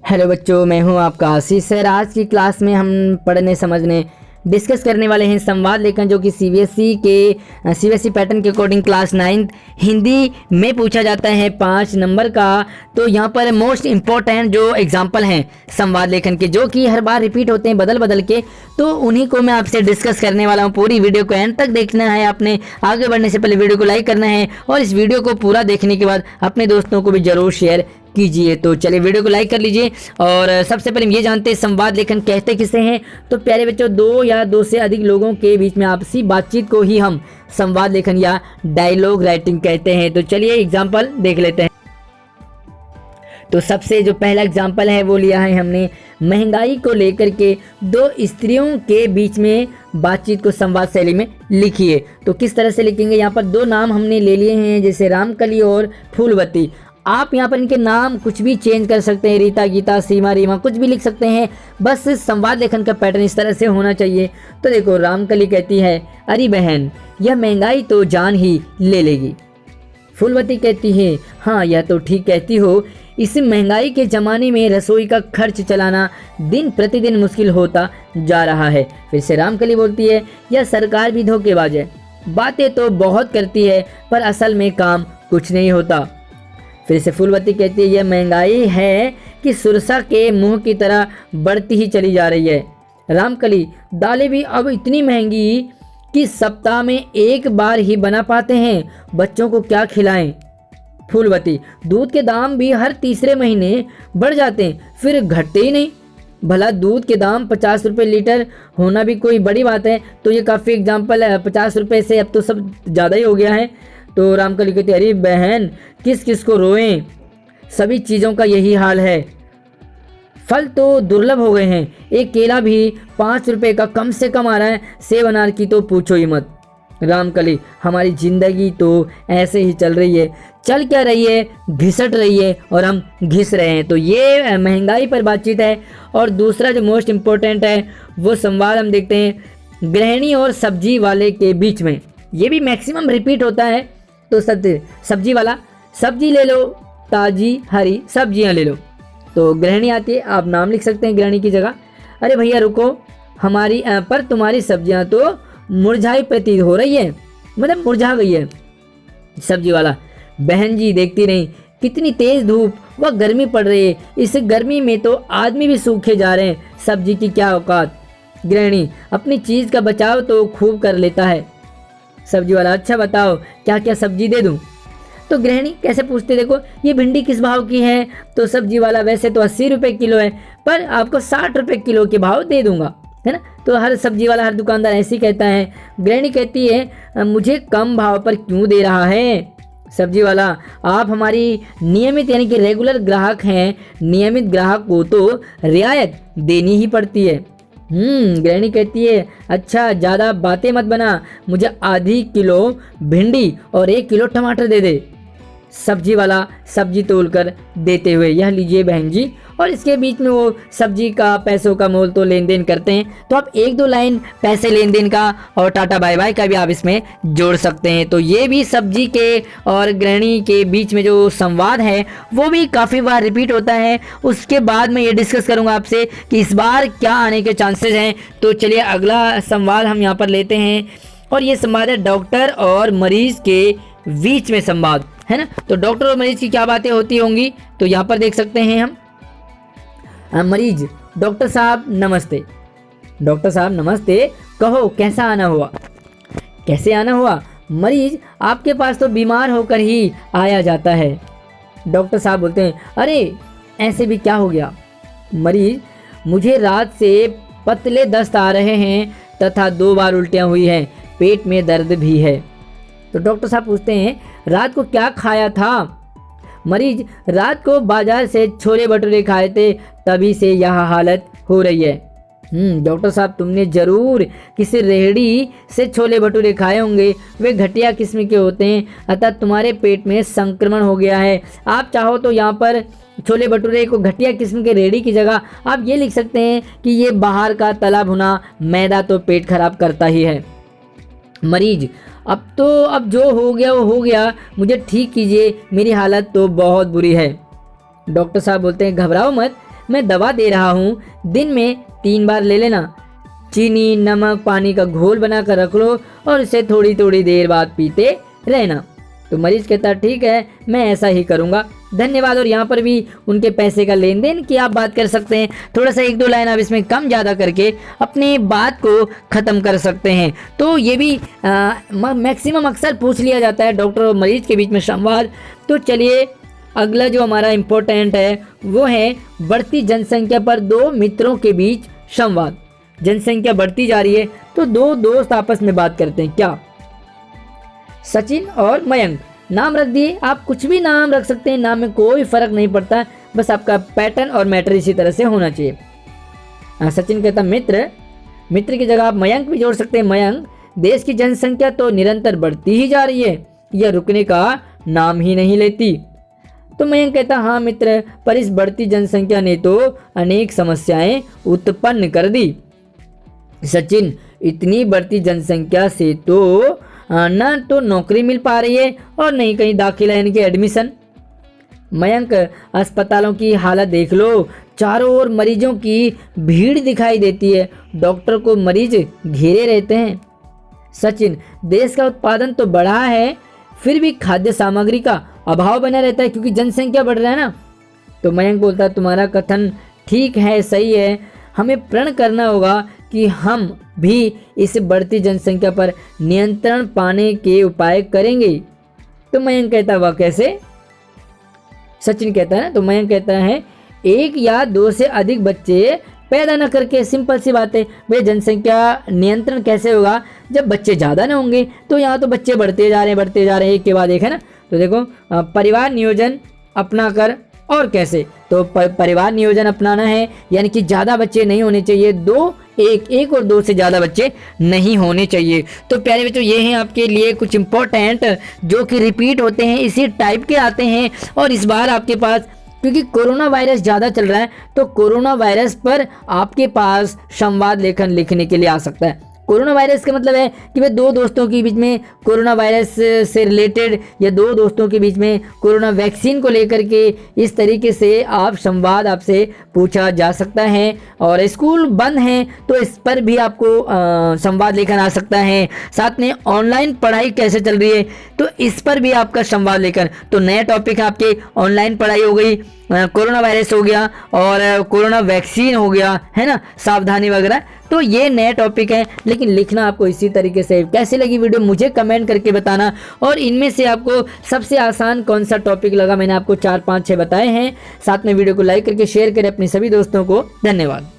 Hello बच्चों, मैं हूं आपका आशीष सर। आज की क्लास में हम पढ़ने समझने डिस्कस करने वाले हैं संवाद लेखन, जो कि सीबीएसई पैटर्न के अकॉर्डिंग क्लास 9 हिंदी में पूछा जाता है 5 नंबर का। तो यहाँ पर मोस्ट इम्पोर्टेंट जो एग्जाम्पल हैं संवाद लेखन के, जो कि हर बार रिपीट होते हैं बदल बदल के, तो उन्हीं को मैं आपसे डिस्कस करने वाला हूँ। पूरी वीडियो को एंड तक देखना है आपने। आगे बढ़ने से पहले वीडियो को लाइक करना है और इस वीडियो को पूरा देखने के बाद अपने दोस्तों को भी जरूर शेयर कीजिए। तो चलिए वीडियो को लाइक कर लीजिए। और सबसे पहले हम ये जानते हैं संवाद लेखन कहते किसे हैं। तो प्यारे बच्चों, दो या दो से अधिक लोगों के बीच में आपसी बातचीत को ही हम संवाद लेखन या डायलॉग राइटिंग कहते हैं। तो चलिए एग्जाम्पल देख लेते हैं। तो सबसे जो पहला एग्जाम्पल है वो लिया है हमने महंगाई को लेकर के दो स्त्रियों के बीच में बातचीत को संवाद शैली में लिखिए। तो किस तरह से लिखेंगे, यहाँ पर दो नाम हमने ले लिए हैं, जैसे रामकली और फूलवती। आप यहाँ पर इनके नाम कुछ भी चेंज कर सकते हैं, रीता, गीता, सीमा, रीमा, कुछ भी लिख सकते हैं। बस संवाद लेखन का पैटर्न इस तरह से होना चाहिए। तो देखो, रामकली कहती है, अरे बहन, यह महंगाई तो जान ही ले लेगी। फूलवती कहती है, हाँ यह तो ठीक कहती हो, इस महंगाई के ज़माने में रसोई का खर्च चलाना दिन प्रतिदिन मुश्किल होता जा रहा है। फिर से रामकली बोलती है, यह सरकार भी धोखेबाज है, बातें तो बहुत करती है पर असल में काम कुछ नहीं होता। फिर से फूलवती कहती है, यह महंगाई है कि सुरसा के मुंह की तरह बढ़ती ही चली जा रही है। रामकली, दालें भी अब इतनी महंगी कि सप्ताह में एक बार ही बना पाते हैं, बच्चों को क्या खिलाएं। फूलवती, दूध के दाम भी हर तीसरे महीने बढ़ जाते हैं, फिर घटते ही नहीं। भला दूध के दाम 50 रुपये लीटर होना भी कोई बड़ी बात है। तो ये काफ़ी एग्जाम्पल है, 50 रुपये से अब तो सब ज़्यादा ही हो गया है। तो रामकली कहती है, अरे बहन, किस किस को रोएं, सभी चीज़ों का यही हाल है। फल तो दुर्लभ हो गए हैं, एक केला भी 5 रुपये का कम से कम आ रहा है, सेब अनार की तो पूछो ही मत। रामकली, हमारी जिंदगी तो ऐसे ही चल रही है, चल क्या रही है, घिसट रही है और हम घिस रहे हैं। तो ये महंगाई पर बातचीत है। और दूसरा जो मोस्ट इम्पोर्टेंट है वो संवाद हम देखते हैं गृहिणी और सब्जी वाले के बीच में। ये भी मैक्सिमम रिपीट होता है। तो सब्जी वाला, सब्जी ले लो, ताजी हरी सब्जियां ले लो। तो गृहिणी आती है, आप नाम लिख सकते हैं गृहिणी की जगह। अरे भैया रुको, हमारी पर तुम्हारी सब्जियां तो मुरझाई प्रतीत हो रही है, मतलब मुरझा गई है। सब्जी वाला, बहन जी देखती नहीं कितनी तेज धूप व गर्मी पड़ रही है, इस गर्मी में तो आदमी भी सूखे जा रहे हैं, सब्जी की क्या औकात। गृहिणी, अपनी चीज़ का बचाव तो खूब कर लेता है। सब्जी वाला, अच्छा बताओ क्या क्या सब्जी दे दूं। तो गृहिणी कैसे पूछते, देखो ये भिंडी किस भाव की है। तो सब्जी वाला, वैसे तो 80 रुपये किलो है, पर आपको 60 रुपये किलो के भाव दे दूंगा, है ना। तो हर सब्जी वाला, हर दुकानदार ऐसे ही कहता है। गृहिणी कहती है, मुझे कम भाव पर क्यों दे रहा है। सब्जी वाला, आप हमारी नियमित यानी कि रेगुलर ग्राहक हैं, नियमित ग्राहक को तो रियायत देनी ही पड़ती है। गृहिणी कहती है, अच्छा ज़्यादा बातें मत बना, मुझे आधी किलो भिंडी और 1 किलो टमाटर दे दे। सब्जी वाला सब्जी तोल कर देते हुए, यह लीजिए बहन जी। और इसके बीच में वो सब्जी का पैसों का मोल तो लेन देन करते हैं। तो आप 1-2 लाइन पैसे लेन देन का और टाटा बाय बाय का भी आप इसमें जोड़ सकते हैं। तो ये भी सब्जी के और गृहिणी के बीच में जो संवाद है वो भी काफ़ी बार रिपीट होता है। उसके बाद मैं ये डिस्कस करूँगा आपसे कि इस बार क्या आने के चांसेस हैं। तो चलिए अगला संवाद हम यहाँ पर लेते हैं, और ये संवाद है डॉक्टर और मरीज के बीच में संवाद, है ना। तो डॉक्टर और मरीज की क्या बातें होती होंगी, तो यहाँ पर देख सकते हैं हम। मरीज, डॉक्टर साहब नमस्ते। डॉक्टर साहब नमस्ते, कहो कैसा आना हुआ। कैसे आना हुआ। मरीज, आपके पास तो बीमार होकर ही आया जाता है। डॉक्टर साहब बोलते हैं, अरे ऐसे भी क्या हो गया। मरीज, मुझे रात से पतले दस्त आ रहे हैं तथा 2 बार उल्टियाँ हुई हैं, पेट में दर्द भी है। तो डॉक्टर साहब पूछते हैं, रात को क्या खाया था। मरीज, रात को बाजार से छोले भटूरे खाए थे, तभी से यह हालत हो रही है। डॉक्टर साहब, तुमने ज़रूर किसी रेहड़ी से छोले भटूरे खाए होंगे, वे घटिया किस्म के होते हैं, अतः तुम्हारे पेट में संक्रमण हो गया है। आप चाहो तो यहाँ पर छोले भटूरे को घटिया किस्म के रेहड़ी की जगह आप ये लिख सकते हैं कि ये बाहर का तला भुना मैदा तो पेट खराब करता ही है। मरीज, अब जो हो गया वो हो गया, मुझे ठीक कीजिए, मेरी हालत तो बहुत बुरी है। डॉक्टर साहब बोलते हैं, घबराओ मत, मैं दवा दे रहा हूँ, दिन में 3 बार ले लेना। चीनी नमक पानी का घोल बनाकर रख लो और इसे थोड़ी थोड़ी देर बाद पीते रहना। तो मरीज कहता ठीक है, मैं ऐसा ही करूँगा, धन्यवाद। और यहाँ पर भी उनके पैसे का लेन देन की आप बात कर सकते हैं। थोड़ा सा 1-2 लाइन आप इसमें कम ज़्यादा करके अपनी बात को ख़त्म कर सकते हैं। तो ये भी मैक्सिमम अक्सर पूछ लिया जाता है डॉक्टर और मरीज के बीच में संवाद। तो चलिए अगला जो हमारा इम्पोर्टेंट है वो है बढ़ती जनसंख्या पर 2 मित्रों के बीच संवाद। जनसंख्या बढ़ती जा रही है तो 2 दोस्त आपस में बात करते हैं। क्या? सचिन और मयंक। नाम रख दिए, आप कुछ भी नाम रख सकते हैं, नाम में कोई फर्क नहीं पड़ता, बस आपका पैटर्न और मैटर इसी तरह से होना चाहिए। सचिन कहता मित्र, मित्र की जगह आप मयंक भी जोड़ सकते हैं। मयंक, देश की जनसंख्या तो निरंतर बढ़ती ही जा रही है, यह रुकने का नाम ही नहीं लेती। तो मयंक कहता हाँ मित्र, पर इस बढ़ती जनसंख्या ने तो अनेक समस्याएं उत्पन्न कर दी। सचिन, इतनी बढ़ती जनसंख्या से तो न तो नौकरी मिल पा रही है और नहीं कहीं दाखिला यानी कि एडमिशन। मयंक, अस्पतालों की हालत देख लो, चारों ओर मरीजों की भीड़ दिखाई देती है, डॉक्टर को मरीज घेरे रहते हैं। सचिन, देश का उत्पादन तो बढ़ा है, फिर भी खाद्य सामग्री का अभाव बना रहता है क्योंकि जनसंख्या बढ़ रहा है ना। तो मयंक बोलता है तुम्हारा कथन ठीक है, सही है, हमें प्रण करना होगा कि हम भी इस बढ़ती जनसंख्या पर नियंत्रण पाने के उपाय करेंगे। तो मयंक कहता वह कैसे? सचिन कहता है, तो मयंक कहता है 1 या 2 से अधिक बच्चे पैदा न करके, सिंपल सी बात है भाई। जनसंख्या नियंत्रण कैसे होगा? जब बच्चे ज़्यादा ना होंगे। तो यहाँ तो बच्चे बढ़ते जा रहे हैं एक के बाद एक, है ना। तो देखो परिवार नियोजन अपना कर, और कैसे? तो परिवार नियोजन अपनाना है यानी कि ज़्यादा बच्चे नहीं होने चाहिए, 2, 1 और 2 से ज़्यादा बच्चे नहीं होने चाहिए। तो प्यारे बच्चों, ये हैं आपके लिए कुछ इंपॉर्टेंट जो कि रिपीट होते हैं, इसी टाइप के आते हैं। और इस बार आपके पास क्योंकि कोरोना वायरस ज़्यादा चल रहा है तो कोरोना वायरस पर आपके पास संवाद लेखन लिखने के लिए आ सकता है। कोरोना वायरस का मतलब है कि भाई 2 दोस्तों के बीच में कोरोना वायरस से रिलेटेड या 2 दोस्तों के बीच में कोरोना वैक्सीन को लेकर के इस तरीके से आप संवाद आपसे पूछा जा सकता है। और स्कूल बंद हैं तो इस पर भी आपको संवाद लेखन आ सकता है। साथ में ऑनलाइन पढ़ाई कैसे चल रही है तो इस पर भी आपका संवाद लेखन। तो नया टॉपिक आपके ऑनलाइन पढ़ाई हो गई, कोरोना वायरस हो गया और कोरोना वैक्सीन हो गया, है ना, सावधानी वगैरह। तो ये नए टॉपिक है, लेकिन लिखना आपको इसी तरीके से। कैसी लगी वीडियो मुझे कमेंट करके बताना, और इनमें से आपको सबसे आसान कौन सा टॉपिक लगा। मैंने आपको 4, 5, 6 बताए हैं। साथ में वीडियो को लाइक करके शेयर करें अपने सभी दोस्तों को। धन्यवाद।